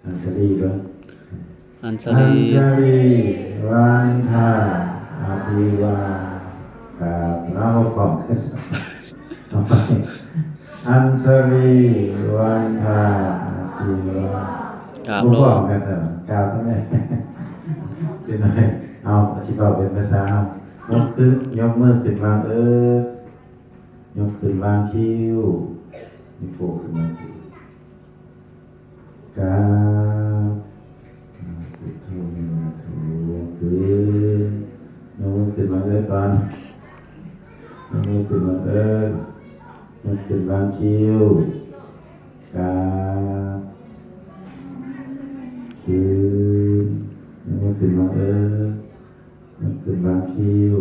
อัญชลีเบิ้งอัญชอัลีญชลีวันทาอภิวากับเราพร้อมกันเอาไปอัญชลีวันทาอภิวาครับผู้ลงพร้อมกันสิกล่าวทั้งนี้เป็นไงเอาอธิบายเป็นภาษาเอายกขึ้นยกมือขึ้นวางยกขึ้นวางคิ้วนี่โฟขึ้นวางคิ้วกราบพุทโธขึ้นยกมือขึ้นวางก่อนยกมือขึ้นวางยกขึ้นวางคิ้วกราบขึ้นยกมือขึ้นวางยกขึ้นวางคิ้ว